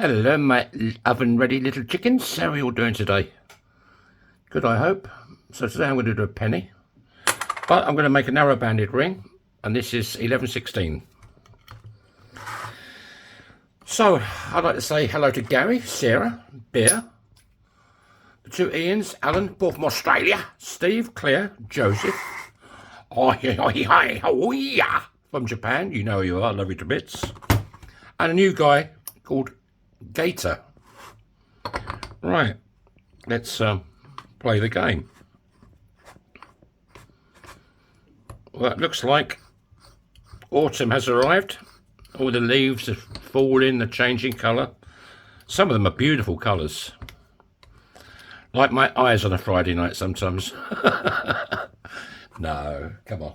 Hello, my oven-ready little chickens. How are you all doing today? Good, I hope. So today I'm going to do a penny, but I'm going to make a narrow-banded ring, and this is 11/16. So I'd like to say hello to Gary, Sarah, Bear, the two Ians, Alan, both from Australia, Steve, Claire, Joseph, from Japan. You know who you are, love you to bits, and a new guy called Gator. Right, let's play the game. Well, it looks like autumn has arrived. All the leaves have fallen, they're changing colour. Some of them are beautiful colours. Like my eyes on a Friday night sometimes. No, come on.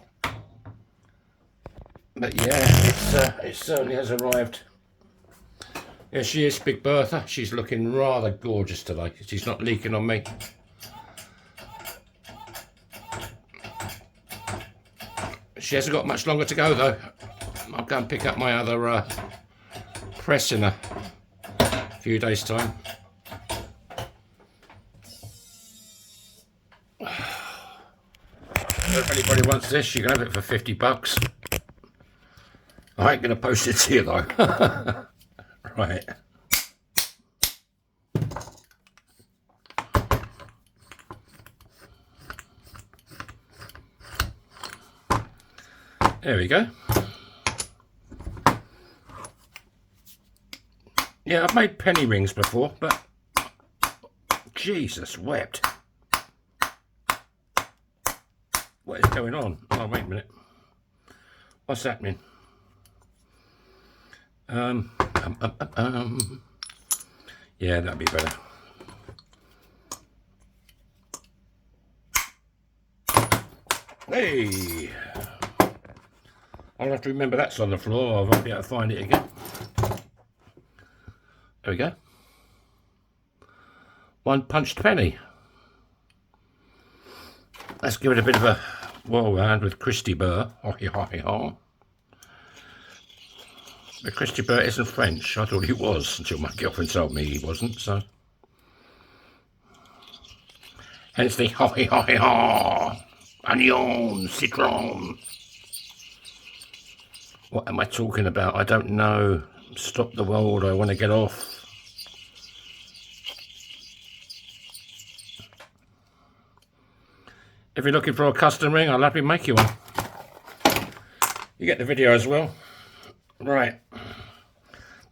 But yeah, it certainly has arrived. Here she is, Big Bertha. She's looking rather gorgeous today. She's not leaking on me. She hasn't got much longer to go though. I'll go and pick up my other press in a few days' time. If anybody wants this, you can have it for $50. I ain't going to post it to you though. Right. There we go. Yeah, I've made penny rings before, but Jesus wept. What is going on? Oh, wait a minute. What's happening? Yeah, that'd be better. Hey! I'll have to remember that's on the floor. I won't be able to find it again. There we go. One punched penny. Let's give it a bit of a whirl round with Christy Burr. But Christy Burr isn't French. I thought he was until my girlfriend told me he wasn't, so. Hence the onion, citron. What am I talking about? I don't know. Stop the world, I want to get off. If you're looking for a custom ring, I'll happily make you one. You get the video as well. Right.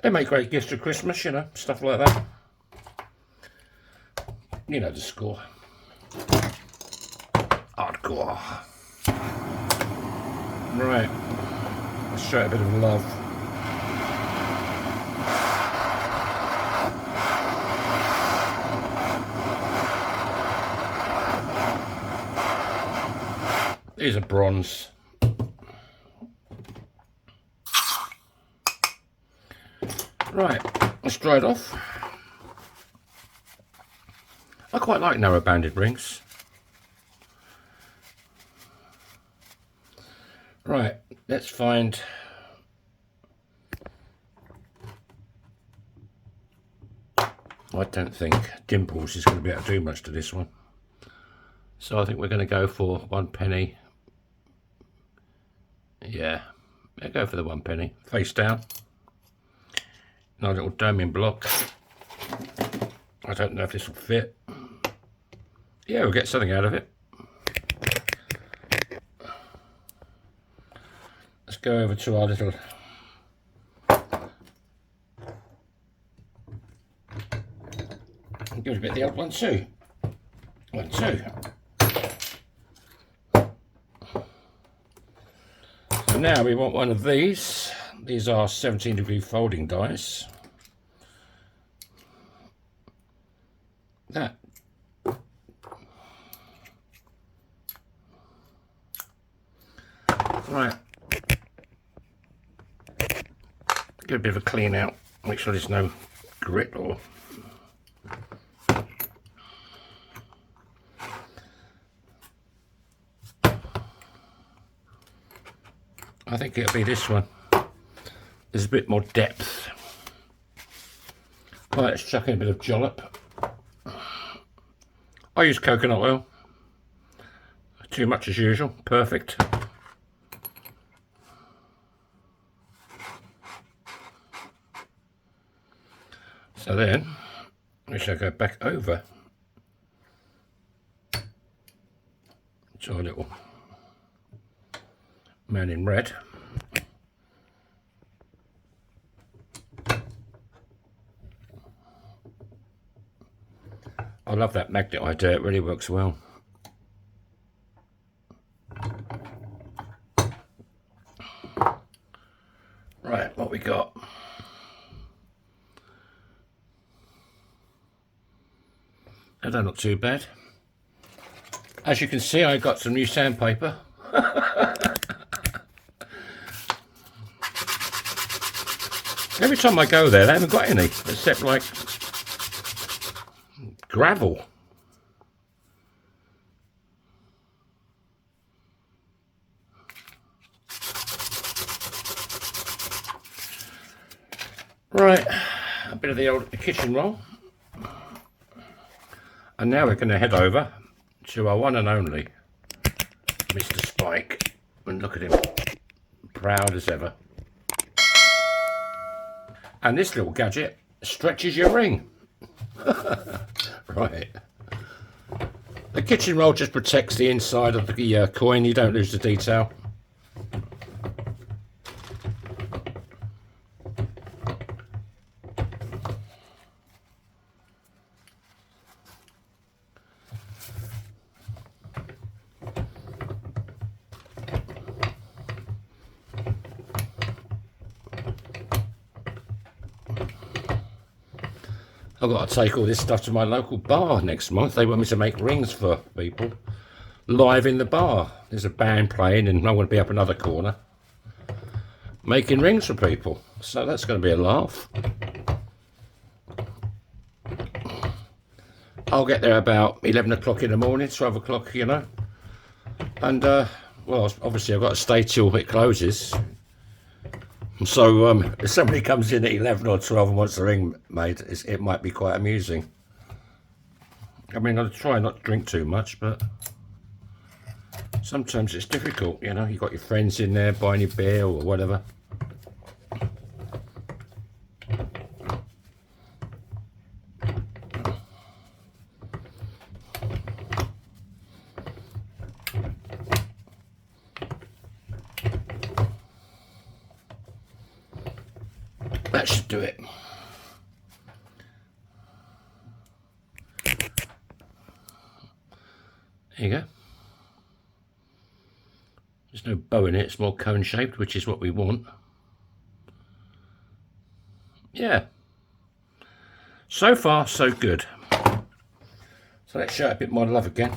They make great gifts for Christmas, you know, stuff like that. You know the score. Hardcore. Right. Let's show it a bit of love. These are bronze. Right, let's dry it off. I quite like narrow banded rings. Right, let's find I don't think Dimples is going to be able to do much to this one. So I think we're going to go for 1 penny. Yeah, I'll go for the 1 penny. Face down. Nice little doming block. I don't know if this will fit. Yeah, we'll get something out of it. Let's go over to our little give it a bit of the old one too. 1, 2. So now we want one of these. These are 17-degree folding dies. That. Right. Get a bit of a clean out. Make sure there's no grit or. I think it'll be this one. There's a bit more depth. Right, let's chuck in a bit of jollop. I use coconut oil. Too much as usual. Perfect. So then, we shall go back over to our little man in red. I love that magnet idea, it really works well. Right, what we got? They're not too bad. As you can see, I got some new sandpaper. Every time I go there, they haven't got any, except like gravel. Right, a bit of the old kitchen roll. And now we're going to head over to our one and only Mr. Spike. And look at him, proud as ever. And this little gadget stretches your ring. Right. The kitchen roll just protects the inside of the coin, you don't lose the detail. I've got to take all this stuff to my local bar next month. They want me to make rings for people live in the bar. There's a band playing and I'm going to be up another corner making rings for people. So that's going to be a laugh. I'll get there about 11 o'clock in the morning, 12 o'clock, you know. And, well, obviously I've got to stay till it closes. So if somebody comes in at 11 or 12 and wants the ring made, it might be quite amusing. I mean, I'll try not to drink too much, but sometimes it's difficult, you know. You've got your friends in there buying your beer or whatever. That should do it. There you go. There's no bow in it, it's more cone shaped, which is what we want. Yeah. So far, so good. So let's show it a bit more love again.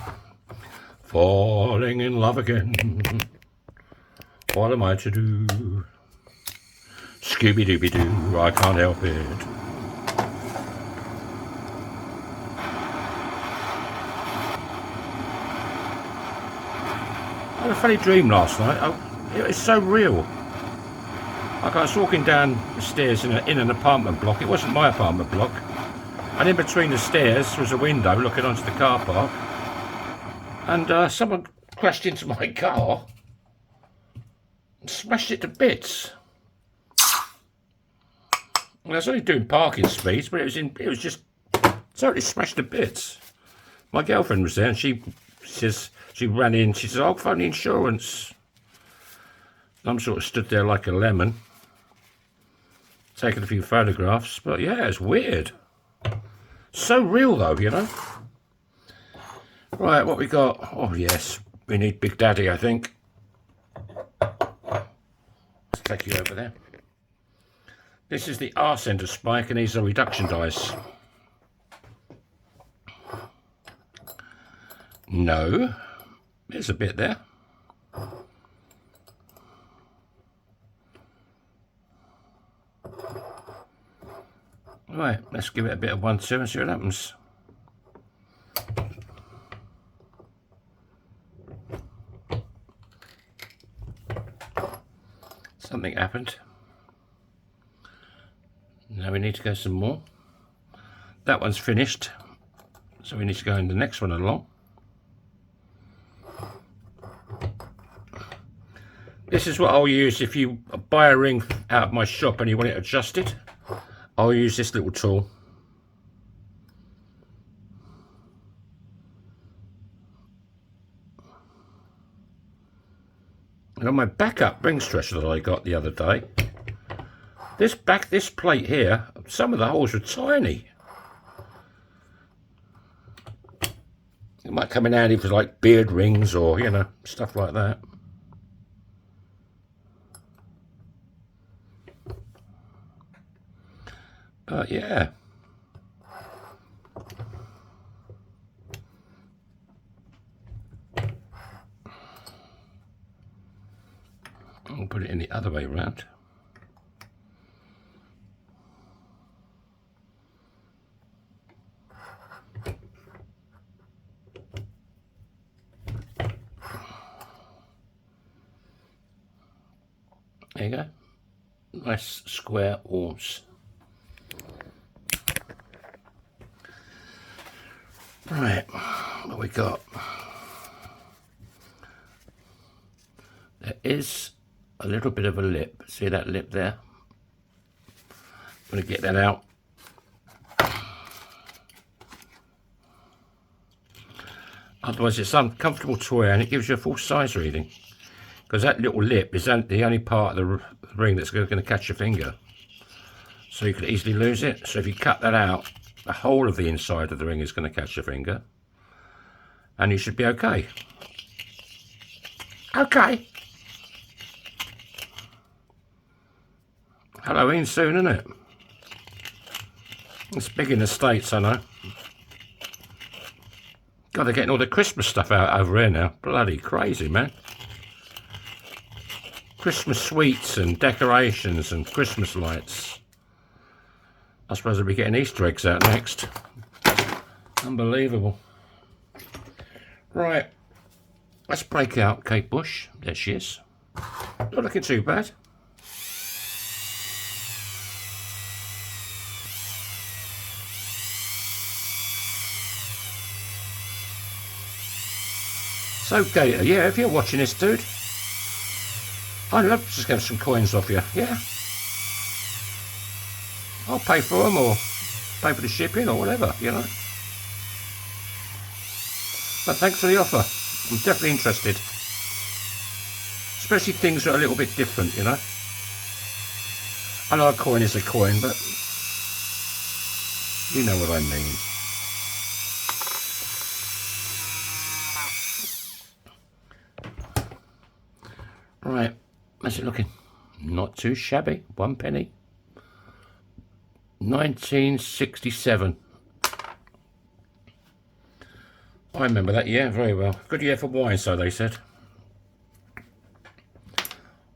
Falling in love again. What am I to do? Scooby-Dooby-Doo, I can't help it. I had a funny dream last night. It was so real. Like I was walking down the stairs in an apartment block. It wasn't my apartment block. And in between the stairs was a window looking onto the car park. And someone crashed into my car and smashed it to bits. Well, I was only doing parking speeds, but it was just totally smashed to bits. My girlfriend was there, and she ran in. She says, "I'll phone the insurance." I'm sort of stood there like a lemon, taking a few photographs. But yeah, it's weird. So real though, you know. Right, what we got? Oh yes, we need Big Daddy, I think. Let's take you over there. This is the arse end of Spike, and these are reduction dies. No, there's a bit there. Right, let's give it a bit of 1-2 and see what happens. Something happened. Now we need to go some more. that one's finished, so we need to go in the next one along. This is what I'll use if you buy a ring out of my shop and you want it adjusted. I'll use this little tool. And on my backup ring stretcher that I got the other day, this plate here, some of the holes were tiny. It might come in handy for like beard rings or, you know, stuff like that. But yeah. I'll put it in the other way around. There you go. Nice square horse. Right, what we got? There is a little bit of a lip. See that lip there? I'm going to get that out. Otherwise it's an uncomfortable to wear and it gives you a full size reading. Because that little lip is the only part of the ring that's going to catch your finger. So you could easily lose it. So if you cut that out, the whole of the inside of the ring is going to catch your finger. And you should be okay. Okay. Halloween soon, isn't it? It's big in the States, I know. God, they're getting all the Christmas stuff out over here now. Bloody crazy, man. Christmas sweets and decorations and Christmas lights. I suppose we'll be getting Easter eggs out next. Unbelievable. Right, let's break out Kate Bush. There she is. Not looking too bad. So Gator, yeah, if you're watching this, dude, I'd love to just get some coins off you, yeah. I'll pay for them or pay for the shipping or whatever, you know. But thanks for the offer. I'm definitely interested. Especially things that are a little bit different, you know. I know a coin is a coin, but you know what I mean. Right, how's it looking? Not too shabby. 1 penny. 1967. I remember that year very well. Good year for wine, so they said.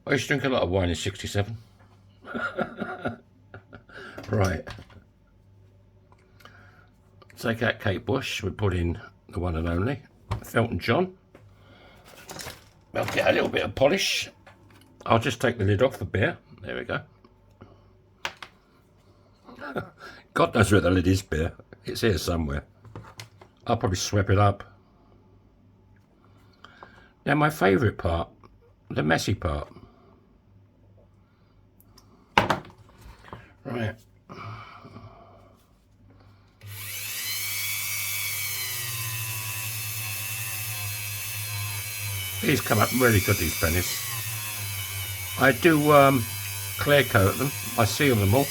I used to drink a lot of wine in 67. Right. Take out Kate Bush. We put in the one and only Felton John. I'll get a little bit of polish. I'll just take the lid off the beer. There we go. God knows where the lid is, beer. It's here somewhere. I'll probably sweep it up. Now my favourite part, the messy part. Right. These come up really good, these pennies. I do clear coat them. I seal them all.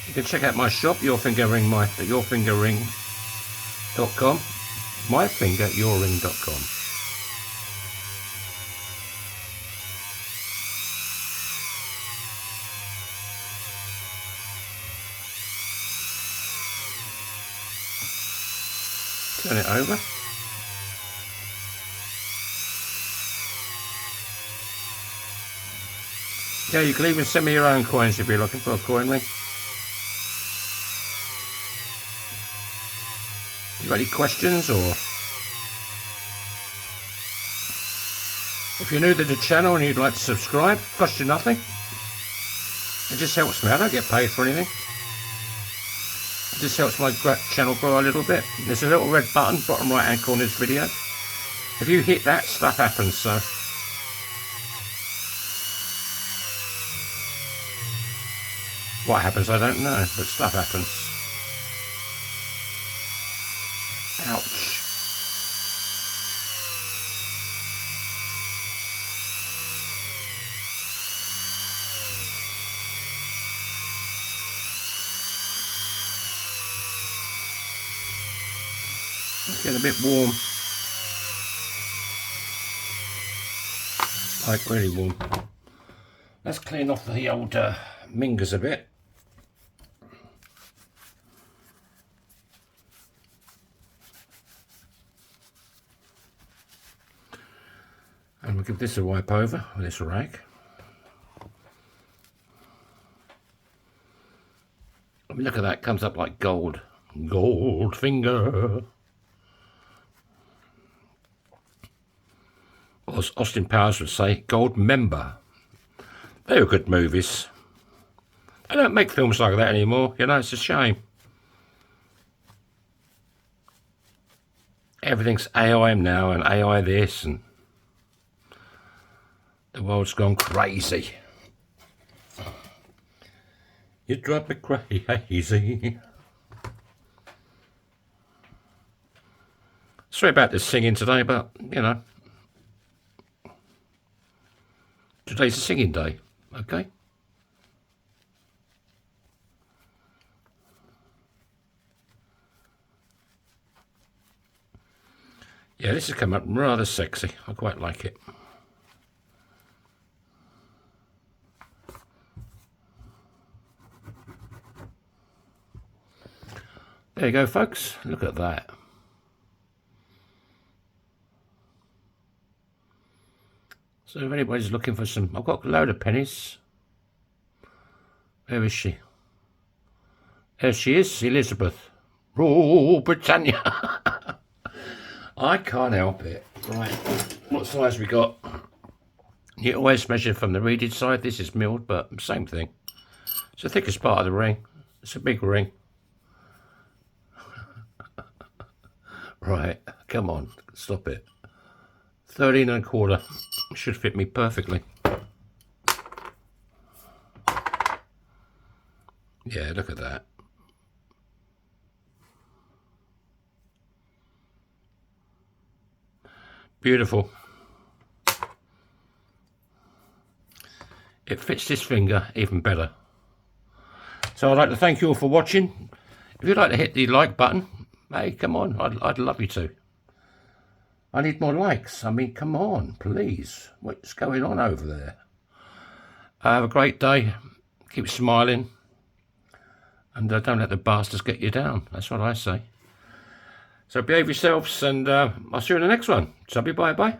You can check out my shop, yourfingerring.com, myfingeryourring.com. Turn it over. Yeah, you can even send me your own coins if you're looking for a coin ring. You got any questions or? If you're new to the channel and you'd like to subscribe, costs you nothing. It just helps me. I don't get paid for anything. It just helps my channel grow a little bit. There's a little red button, bottom right hand corner of this video. If you hit that, stuff happens, so. What happens, I don't know, but stuff happens. Ouch. It's getting a bit warm. Like really warm. Let's clean off the old mingers a bit. And we'll give this a wipe over with this rag. I mean, look at that, comes up like gold. Gold finger. Or as Austin Powers would say, gold member. They were good movies. They don't make films like that anymore, you know, it's a shame. Everything's AI now and AI this, and the world's gone crazy. You drive me crazy. Sorry about this singing today, but, you know, today's a singing day, okay? Yeah, this has come up rather sexy. I quite like it. There you go, folks. Look at that. So if anybody's looking for some, I've got a load of pennies. Where is she? There she is, Elizabeth. Rule Britannia. I can't help it. Right, what size we got? You always measure from the reeded side. This is milled, but same thing. It's the thickest part of the ring. It's a big ring. Right, come on, stop it. 13 1/4 should fit me perfectly. Yeah, look at that. Beautiful. It fits this finger even better. So I'd like to thank you all for watching. If you'd like to hit the like button, hey, come on, I'd love you to. I need more likes. I mean, come on, please. What's going on over there? Have a great day. Keep smiling. And don't let the bastards get you down. That's what I say. So behave yourselves, and I'll see you in the next one. So bye-bye.